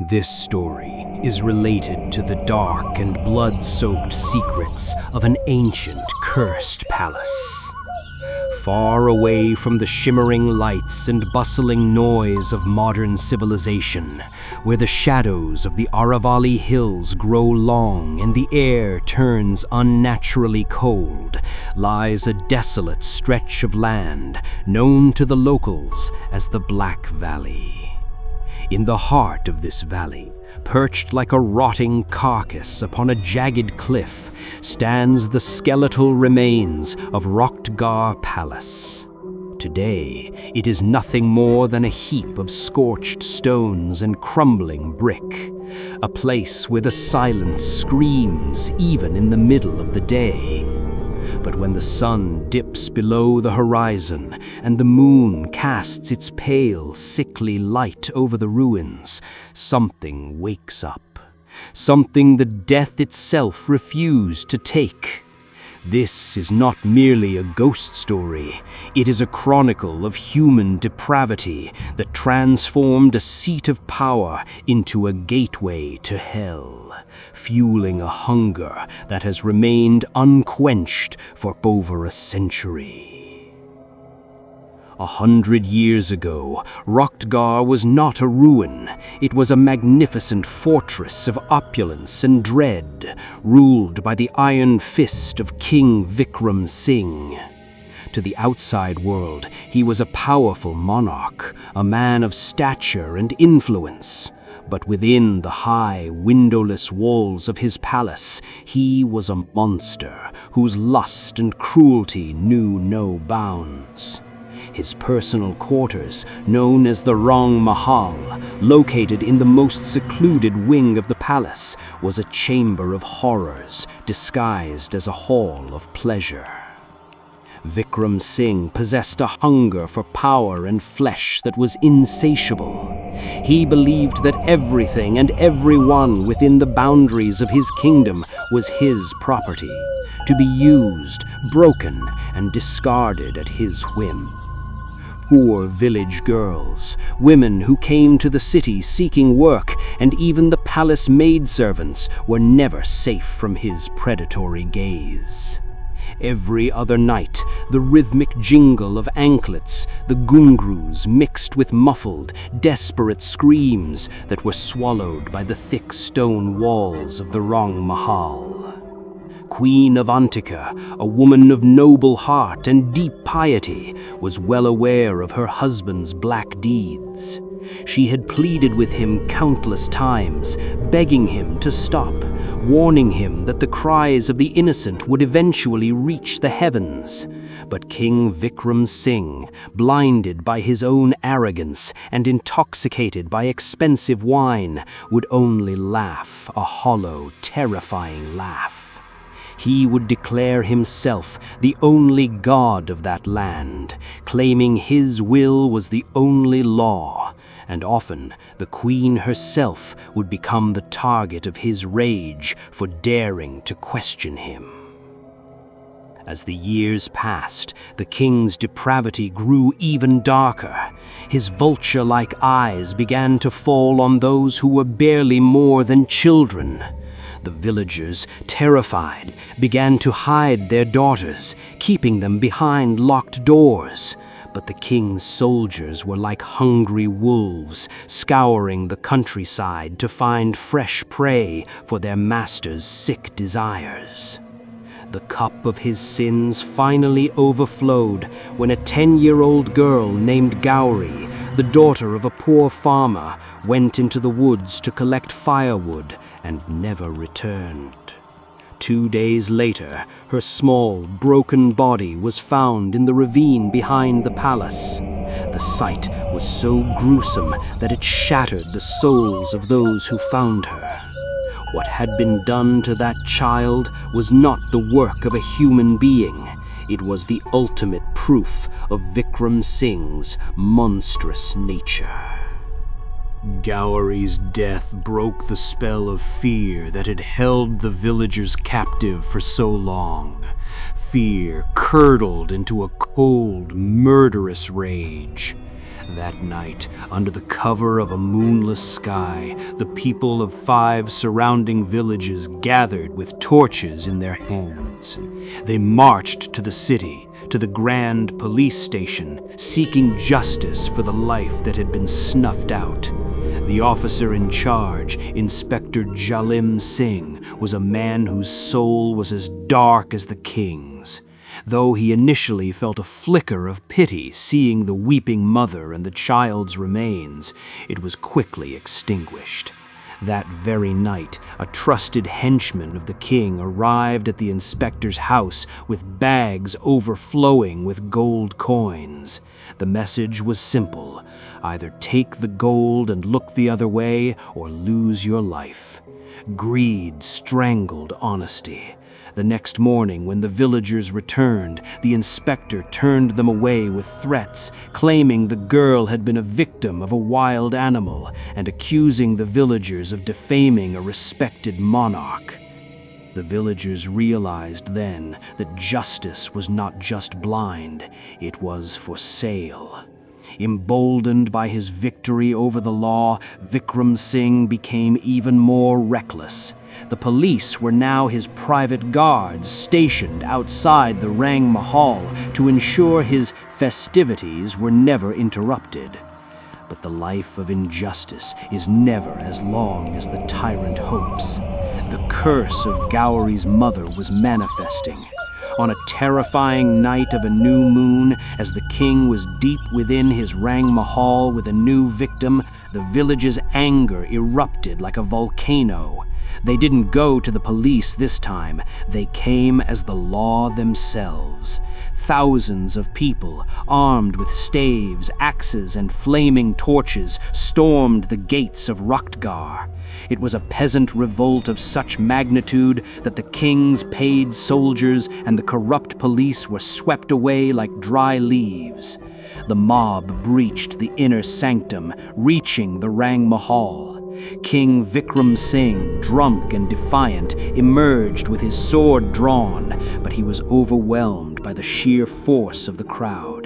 This story is related to the dark and blood-soaked secrets of an ancient, cursed palace. Far away from the shimmering lights and bustling noise of modern civilization, where the shadows of the Aravalli Hills grow long and the air turns unnaturally cold, lies a desolate stretch of land known to the locals as the Black Valley. In the heart of this valley, perched like a rotting carcass upon a jagged cliff, stands the skeletal remains of Roktgar Palace. Today, it is nothing more than a heap of scorched stones and crumbling brick, a place where the silence screams even in the middle of the day. But when the sun dips below the horizon and the moon casts its pale, sickly light over the ruins, something wakes up. Something that death itself refused to take. This is not merely a ghost story. It is a chronicle of human depravity that transformed a seat of power into a gateway to hell, fueling a hunger that has remained unquenched for over a century. 100 years ago, Roktgar was not a ruin. It was a magnificent fortress of opulence and dread, ruled by the iron fist of King Vikram Singh. To the outside world, he was a powerful monarch, a man of stature and influence. But within the high, windowless walls of his palace, he was a monster whose lust and cruelty knew no bounds. His personal quarters, known as the Rang Mahal, located in the most secluded wing of the palace, was a chamber of horrors disguised as a hall of pleasure. Vikram Singh possessed a hunger for power and flesh that was insatiable. He believed that everything and everyone within the boundaries of his kingdom was his property, to be used, broken, and discarded at his whim. Poor village girls, women who came to the city seeking work, and even the palace maidservants were never safe from his predatory gaze. Every other night, the rhythmic jingle of anklets, the gungrus mixed with muffled, desperate screams that were swallowed by the thick stone walls of the Rang Mahal. Queen of Antika, a woman of noble heart and deep piety, was well aware of her husband's black deeds. She had pleaded with him countless times, begging him to stop, warning him that the cries of the innocent would eventually reach the heavens. But King Vikram Singh, blinded by his own arrogance and intoxicated by expensive wine, would only laugh a hollow, terrifying laugh. He would declare himself the only god of that land, claiming his will was the only law, and often the queen herself would become the target of his rage for daring to question him. As the years passed, the king's depravity grew even darker. His vulture-like eyes began to fall on those who were barely more than children. The villagers, terrified, began to hide their daughters, keeping them behind locked doors. But the king's soldiers were like hungry wolves, scouring the countryside to find fresh prey for their master's sick desires. The cup of his sins finally overflowed when a 10-year-old girl named Gauri, the daughter of a poor farmer, went into the woods to collect firewood and never returned. 2 days later, her small, broken body was found in the ravine behind the palace. The sight was so gruesome that it shattered the souls of those who found her. What had been done to that child was not the work of a human being. It was the ultimate proof of Vikram Singh's monstrous nature. Gauri's death broke the spell of fear that had held the villagers captive for so long. Fear curdled into a cold, murderous rage. That night, under the cover of a moonless sky, the people of 5 surrounding villages gathered with torches in their hands. They marched to the city, to the grand police station, seeking justice for the life that had been snuffed out. The officer in charge, Inspector Jalim Singh, was a man whose soul was as dark as the king's. Though he initially felt a flicker of pity seeing the weeping mother and the child's remains, it was quickly extinguished. That very night, a trusted henchman of the king arrived at the inspector's house with bags overflowing with gold coins. The message was simple: either take the gold and look the other way, or lose your life. Greed strangled honesty. The next morning, when the villagers returned, the inspector turned them away with threats, claiming the girl had been a victim of a wild animal and accusing the villagers of defaming a respected monarch. The villagers realized then that justice was not just blind, it was for sale. Emboldened by his victory over the law, Vikram Singh became even more reckless. The police were now his private guards stationed outside the Rang Mahal to ensure his festivities were never interrupted. But the life of injustice is never as long as the tyrant hopes. The curse of Gauri's mother was manifesting. On a terrifying night of a new moon, as the king was deep within his Rang Mahal with a new victim, the village's anger erupted like a volcano. They didn't go to the police this time. They came as the law themselves. Thousands of people, armed with staves, axes, and flaming torches, stormed the gates of Ruktgar. It was a peasant revolt of such magnitude that the king's paid soldiers and the corrupt police were swept away like dry leaves. The mob breached the inner sanctum, reaching the Rang Mahal. King Vikram Singh, drunk and defiant, emerged with his sword drawn, but he was overwhelmed by the sheer force of the crowd.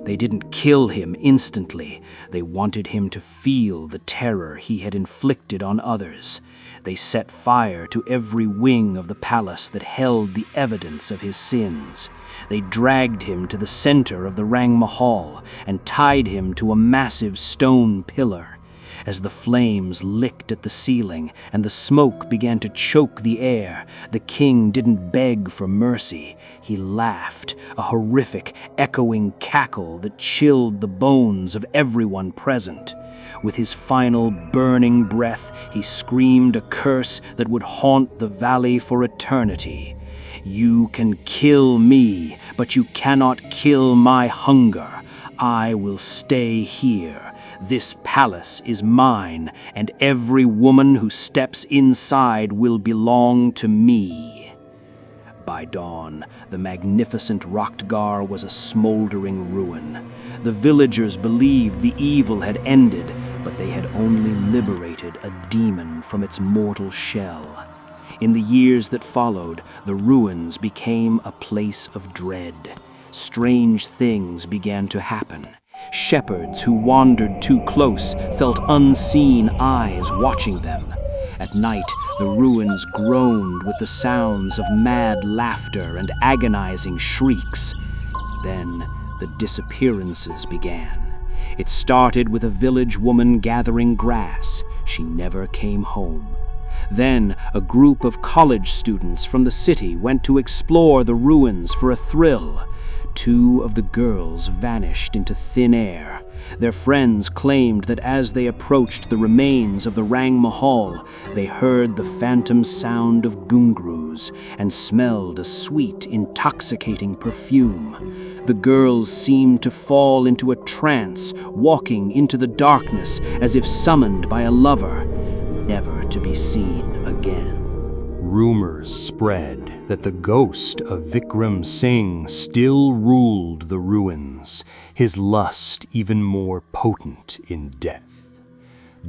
They didn't kill him instantly. They wanted him to feel the terror he had inflicted on others. They set fire to every wing of the palace that held the evidence of his sins. They dragged him to the center of the Rang Mahal and tied him to a massive stone pillar. As the flames licked at the ceiling and the smoke began to choke the air, the king didn't beg for mercy. He laughed, a horrific, echoing cackle that chilled the bones of everyone present. With his final burning breath, he screamed a curse that would haunt the valley for eternity. "You can kill me, but you cannot kill my hunger. I will stay here. This palace is mine, and every woman who steps inside will belong to me." By dawn, the magnificent Ruktgar was a smoldering ruin. The villagers believed the evil had ended, but they had only liberated a demon from its mortal shell. In the years that followed, the ruins became a place of dread. Strange things began to happen. Shepherds who wandered too close felt unseen eyes watching them. At night, the ruins groaned with the sounds of mad laughter and agonizing shrieks. Then, the disappearances began. It started with a village woman gathering grass. She never came home. Then, a group of college students from the city went to explore the ruins for a thrill. 2 of the girls vanished into thin air. Their friends claimed that as they approached the remains of the Rang Mahal, they heard the phantom sound of gungrus and smelled a sweet, intoxicating perfume. The girls seemed to fall into a trance, walking into the darkness as if summoned by a lover, never to be seen again. Rumors spread that the ghost of Vikram Singh still ruled the ruins, his lust even more potent in death.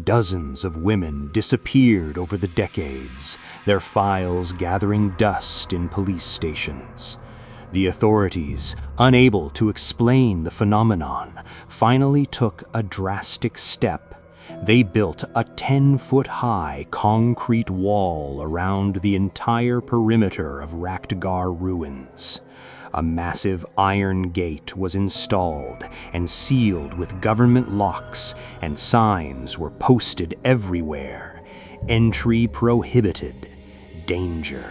Dozens of women disappeared over the decades, their files gathering dust in police stations. The authorities, unable to explain the phenomenon, finally took a drastic step. They built a 10-foot-high concrete wall around the entire perimeter of Raktgar ruins. A massive iron gate was installed and sealed with government locks, and signs were posted everywhere. Entry prohibited. Danger.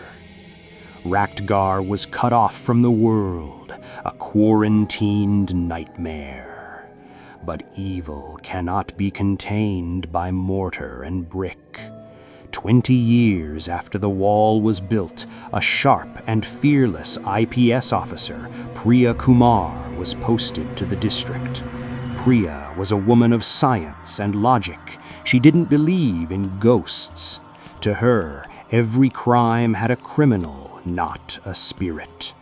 Raktgar was cut off from the world, a quarantined nightmare. But evil cannot be contained by mortar and brick. 20 years after the wall was built, a sharp and fearless IPS officer, Priya Kumar, was posted to the district. Priya was a woman of science and logic. She didn't believe in ghosts. To her, every crime had a criminal, not a spirit.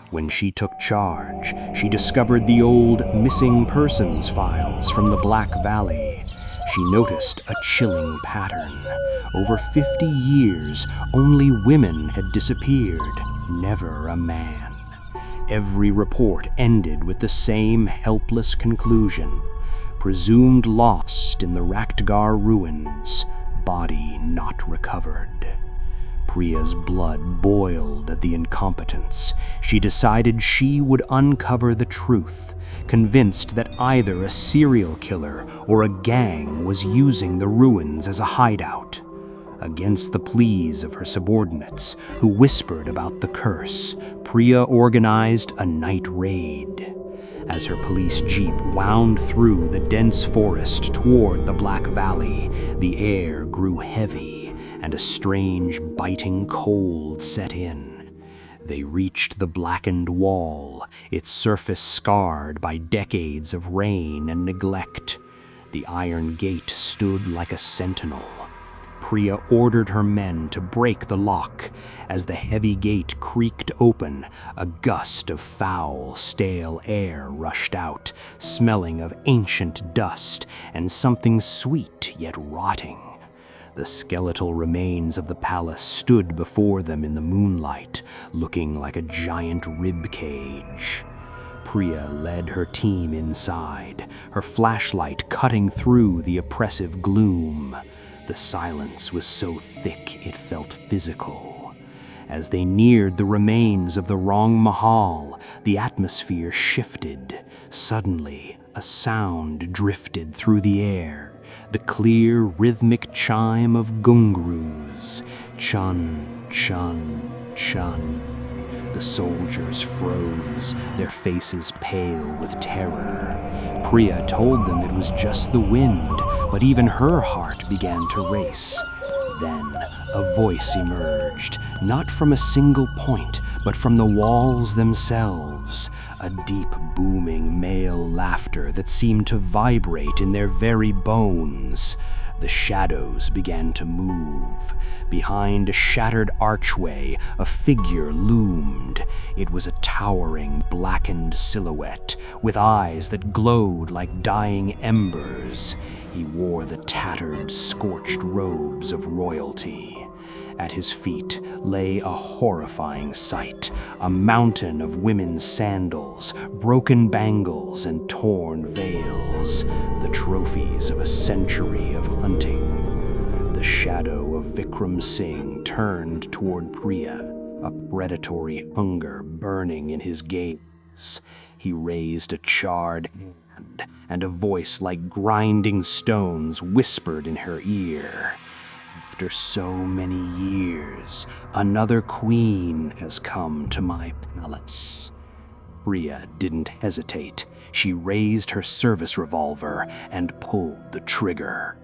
When she took charge, she discovered the old missing persons files from the Black Valley. She noticed a chilling pattern. Over 50 years, only women had disappeared, never a man. Every report ended with the same helpless conclusion: presumed lost in the Raktgar ruins, body not recovered. Priya's blood boiled at the incompetence. She decided she would uncover the truth, convinced that either a serial killer or a gang was using the ruins as a hideout. Against the pleas of her subordinates, who whispered about the curse, Priya organized a night raid. As her police jeep wound through the dense forest toward the Black Valley, the air grew heavy, and a strange, biting cold set in. They reached the blackened wall, its surface scarred by decades of rain and neglect. The iron gate stood like a sentinel. Priya ordered her men to break the lock. As the heavy gate creaked open, a gust of foul, stale air rushed out, smelling of ancient dust and something sweet yet rotting. The skeletal remains of the palace stood before them in the moonlight, looking like a giant rib cage. Priya led her team inside, her flashlight cutting through the oppressive gloom. The silence was so thick it felt physical. As they neared the remains of the Rang Mahal, the atmosphere shifted. Suddenly, a sound drifted through the air. The clear, rhythmic chime of gungrus. Chun, chun, chun. The soldiers froze, their faces pale with terror. Priya told them it was just the wind, but even her heart began to race. Then a voice emerged, not from a single point, but from the walls themselves. A deep, booming male laughter that seemed to vibrate in their very bones. The shadows began to move. Behind a shattered archway, a figure loomed. It was a towering, blackened silhouette, with eyes that glowed like dying embers. He wore the tattered, scorched robes of royalty. At his feet lay a horrifying sight, a mountain of women's sandals, broken bangles, and torn veils, the trophies of a century of hunting. The shadow of Vikram Singh turned toward Priya, a predatory hunger burning in his gaze. He raised a charred hand, and a voice like grinding stones whispered in her ear. After so many years, another queen has come to my palace. Priya didn't hesitate. She raised her service revolver and pulled the trigger.